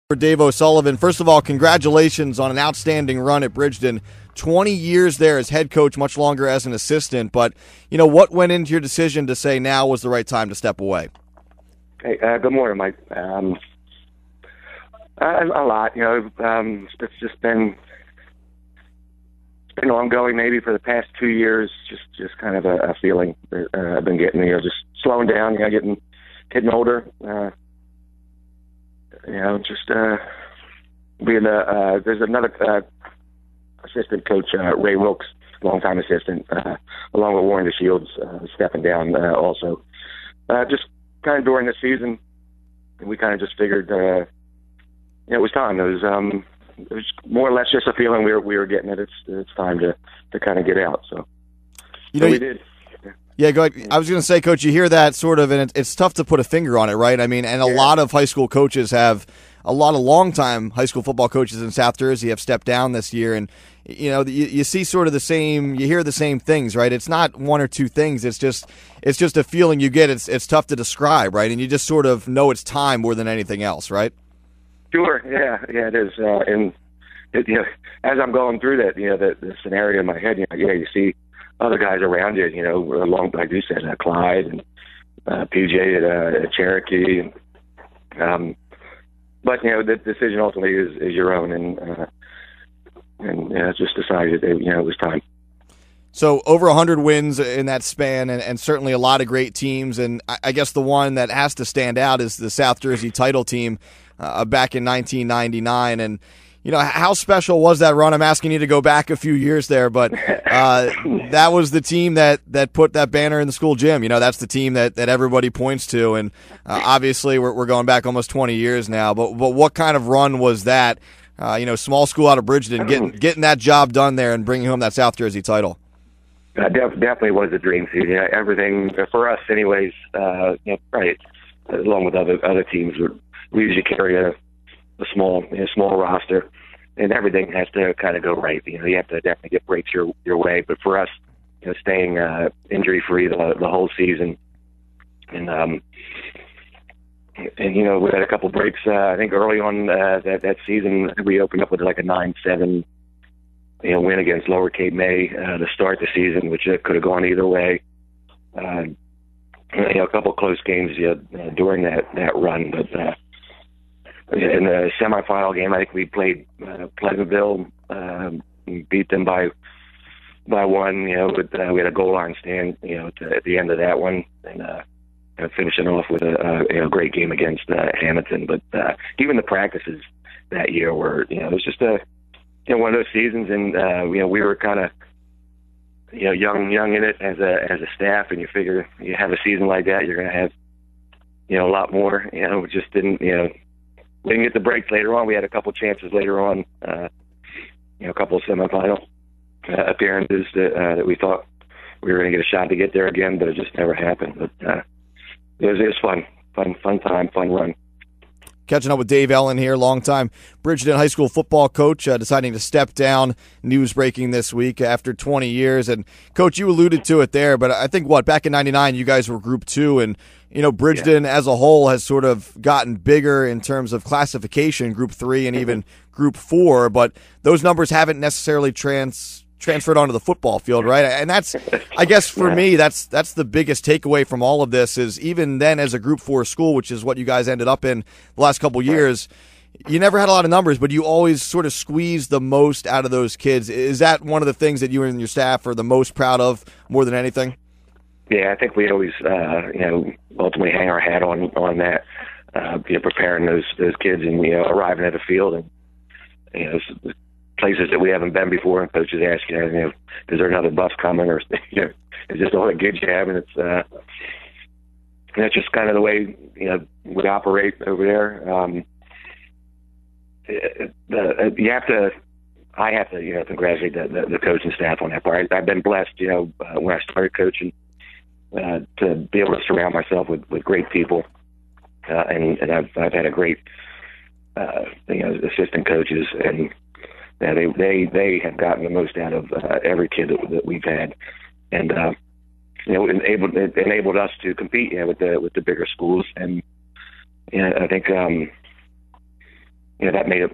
For Dave O'Sullivan, first of all, congratulations on an outstanding run at Bridgeton. 20 years there as head coach, much longer as an assistant. But, what went into your decision to say now was the right time to step away? Hey, good morning, Mike. A lot, it's just been ongoing maybe for the past 2 years, just kind of a feeling I've been getting, just slowing down, getting older. Just being there's another assistant coach, Ray Wilkes, longtime assistant, along with Warren DeShields, stepping down also. Just kind of during the season, we kind of just figured it was time. It was more or less just a feeling we were getting it. It's time to kind of get out. So we did. Yeah, go ahead. I was going to say, Coach, you hear that sort of, and it's tough to put a finger on it, right? I mean, and a lot of high school coaches a lot of longtime high school football coaches in South Jersey have stepped down this year, and you see sort of the same, you hear the same things, right? It's not one or two things. It's just a feeling you get. It's tough to describe, right? And you just sort of know it's time more than anything else, right? Sure. Yeah, it is. And as I'm going through that, the scenario in my head, you see other guys around you, along, like you said, Clyde and PJ at Cherokee. But the decision ultimately is your own, and just decided that, it was time. So over 100 wins in that span, and certainly a lot of great teams. And I guess the one that has to stand out is the South Jersey title team back in 1999. And how special was that run? I'm asking you to go back a few years there, but that was the team that put that banner in the school gym. That's the team that everybody points to, and obviously we're going back almost 20 years now. But what kind of run was that? Small school out of Bridgeton, getting that job done there and bringing home that South Jersey title. Definitely was a dream season. Everything for us, anyways. Right, along with other teams, we usually carry a small roster, and everything has to kind of go right. You have to definitely get breaks your way. But for us, staying injury free the whole season, and we had a couple breaks. I think early on that season, we opened up with like a 9-7 win against Lower Cape May to start the season, which could have gone either way. A couple close games during that run, but in the semifinal game, I think we played Pleasantville, beat them by one. We had a goal line stand, at the end of that one, and finishing off with a great game against Hamilton. But even the practices that year were, it was just one of those seasons, and we were kind of young in it as a staff, and you figure you have a season like that, you're going to have a lot more. We just didn't get the breaks later on. We had a couple chances later on, a couple of semifinal appearances that we thought we were going to get a shot to get there again, but it just never happened. But it was fun time, fun run. Catching up with Dave Ellen here, longtime Bridgeton high school football coach, deciding to step down. News breaking this week after 20 years. And, Coach, you alluded to it there, but I think, back in 99, you guys were Group 2, and, Bridgeton as a whole has sort of gotten bigger in terms of classification, Group 3 and even Group 4, but those numbers haven't necessarily transferred onto the football field, right? And that's, I guess for me, that's the biggest takeaway from all of this is even then as a Group 4 school, which is what you guys ended up in the last couple years, you never had a lot of numbers, but you always sort of squeezed the most out of those kids. Is that one of the things that you and your staff are the most proud of more than anything? Yeah, I think we always, ultimately hang our hat on that, preparing those kids and, arriving at the field and, places that we haven't been before, and coaches ask, is there another bus coming, or is this all the kids you have? And it's just kind of the way we operate over there. I have to congratulate the coaching staff on that part. I've been blessed, when I started coaching, to be able to surround myself with great people, and I've had a great assistant coaches, and they have gotten the most out of every kid that we've had, and enabled us to compete with the bigger schools. And I think that made it,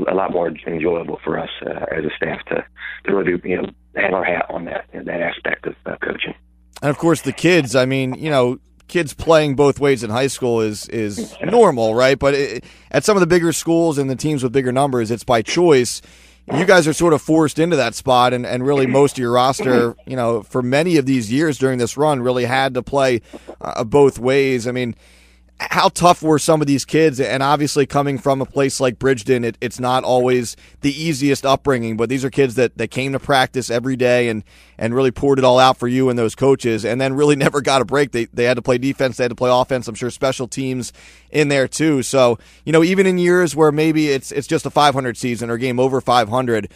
a lot more enjoyable for us as a staff to really, hang our hat on that aspect of coaching. And of course, the kids. I mean, kids playing both ways in high school is normal, right? But at some of the bigger schools and the teams with bigger numbers, it's by choice. You guys are sort of forced into that spot, and really most of your roster, for many of these years during this run, really had to play both ways. I mean, how tough were some of these kids? And obviously coming from a place like Bridgeton, it's not always the easiest upbringing, but these are kids that came to practice every day and really poured it all out for you and those coaches, and then really never got a break. They had to play defense, they had to play offense, I'm sure special teams in there too. So, even in years where maybe it's just a 500 season or game over 500,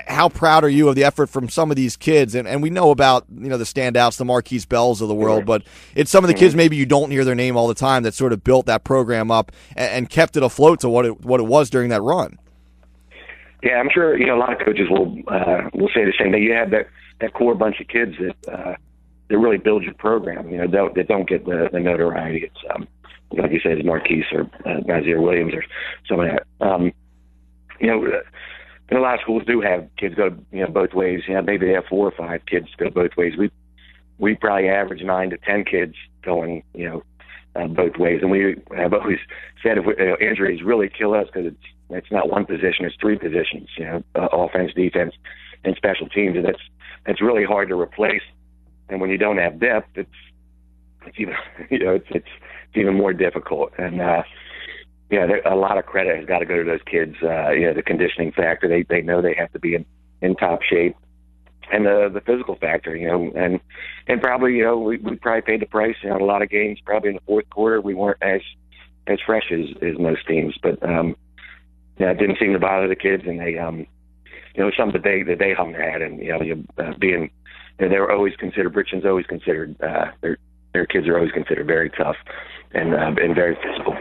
how proud are you of the effort from some of these kids? And we know about, the standouts, the Marquise Bells of the world, but it's some of the kids maybe you don't hear their name all the time that sort of built that program up and kept it afloat to what it was during that run. Yeah, I'm sure, a lot of coaches will say the same thing. You have that core bunch of kids that really build your program, that don't get the notoriety. It's, like you said, it's Marquise or Nazir Williams or some of that. And a lot of schools do have kids go, both ways. Maybe they have 4 or 5 kids go both ways. We probably average 9 to 10 kids going, both ways. And we have always said if injuries really kill us because it's not one position, it's 3 positions. Offense, defense, and special teams, and that's really hard to replace. And when you don't have depth, it's even it's even more difficult. And a lot of credit has got to go to those kids. The conditioning factor, they know they have to be in top shape, and the physical factor, and probably we probably paid the price. A lot of games probably in the fourth quarter we weren't as fresh as most teams, but it didn't seem to bother the kids, and they something that they hung their hat in. Being they were always considered, Bridgeton's always considered their kids are always considered very tough and very physical.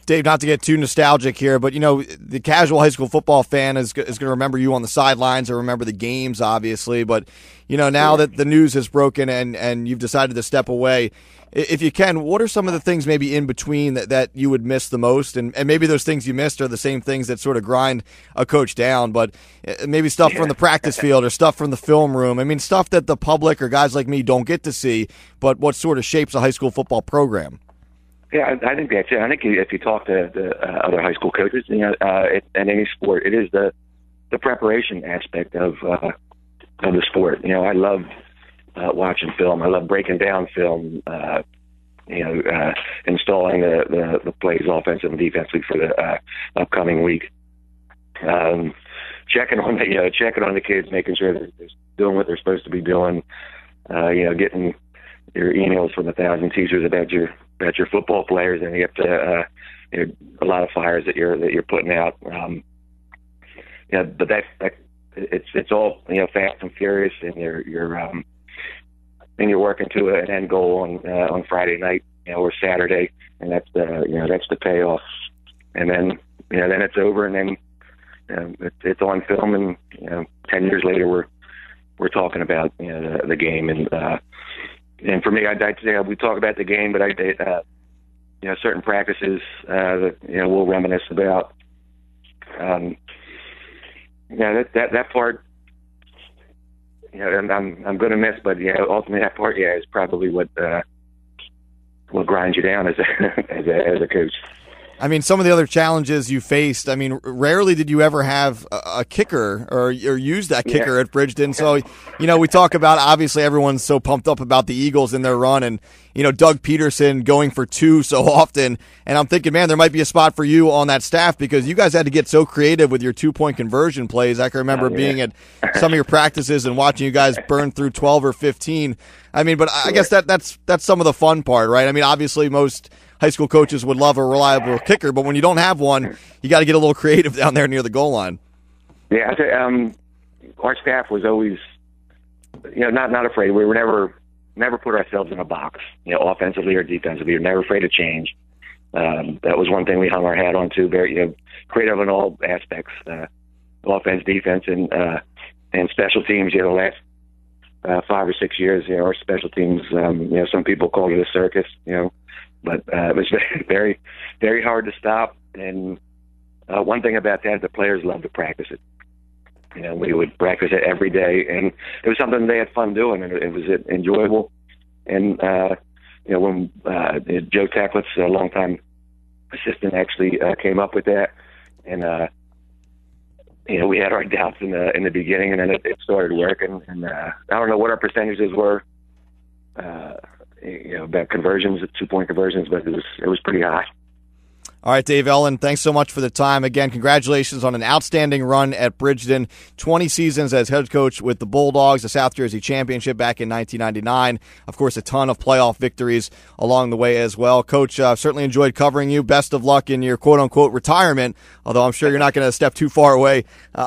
Dave, not to get too nostalgic here, but, the casual high school football fan is going to remember you on the sidelines or remember the games, obviously. But, now that the news has broken and you've decided to step away, if you can, what are some of the things maybe in between that you would miss the most? And maybe those things you missed are the same things that sort of grind a coach down, but maybe stuff from the practice field or stuff from the film room. I mean, stuff that the public or guys like me don't get to see, but what sort of shapes a high school football program. Yeah, I think that's it. I think if you talk to the other high school coaches, in any sport, it is the preparation aspect of the sport. I love watching film. I love breaking down film. Installing the plays offensive and defensively for the upcoming week. Checking on the kids, making sure they're doing what they're supposed to be doing. Getting your emails from 1,000 teachers about your football players, and you have to a lot of fires that you're putting out. But it's all fast and furious, and you're working to an end goal on Friday night or Saturday, and that's the payoff. And then then it's over, and then it's on film, and 10 years later we're talking about the game. And for me, I'd say we talk about the game, but certain practices that we'll reminisce about. That part, and I'm going to miss, but ultimately that part, is probably what grinds you down as a coach. I mean, some of the other challenges you faced, I mean, rarely did you ever have a kicker or use that kicker at Bridgeton. So, we talk about, obviously, everyone's so pumped up about the Eagles and their run and, Doug Peterson going for 2 so often. And I'm thinking, man, there might be a spot for you on that staff because you guys had to get so creative with your 2-point conversion plays. I can remember being at some of your practices and watching you guys burn through 12 or 15. I mean, but I guess that's some of the fun part, right? I mean, obviously, most high school coaches would love a reliable kicker, but when you don't have one, you got to get a little creative down there near the goal line. Yeah, our staff was always, not afraid. We were never put ourselves in a box, offensively or defensively. We're never afraid to change. That was one thing we hung our hat on too. Very, creative in all aspects, offense, defense, and special teams. The last 5 or 6 years, our special teams. Some people call it a circus. But it was very, very hard to stop. And one thing about that, the players loved to practice it. We would practice it every day, and it was something they had fun doing, and it was enjoyable. And when Joe Tacklit's a longtime assistant actually came up with that, and we had our doubts in the beginning, and then it started working. And I don't know what our percentages were, about conversions, 2-point conversions, but it was pretty high. All right, Dave Ellen, thanks so much for the time. Again, congratulations on an outstanding run at Bridgeton. 20 seasons as head coach with the Bulldogs, the South Jersey Championship back in 1999. Of course, a ton of playoff victories along the way as well. Coach, certainly enjoyed covering you. Best of luck in your quote-unquote retirement, although I'm sure you're not going to step too far away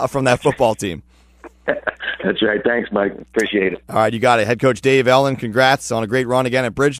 from that football team. That's right. Thanks, Mike. Appreciate it. All right, you got it. Head coach Dave Ellen, congrats on a great run again at Bridgeton.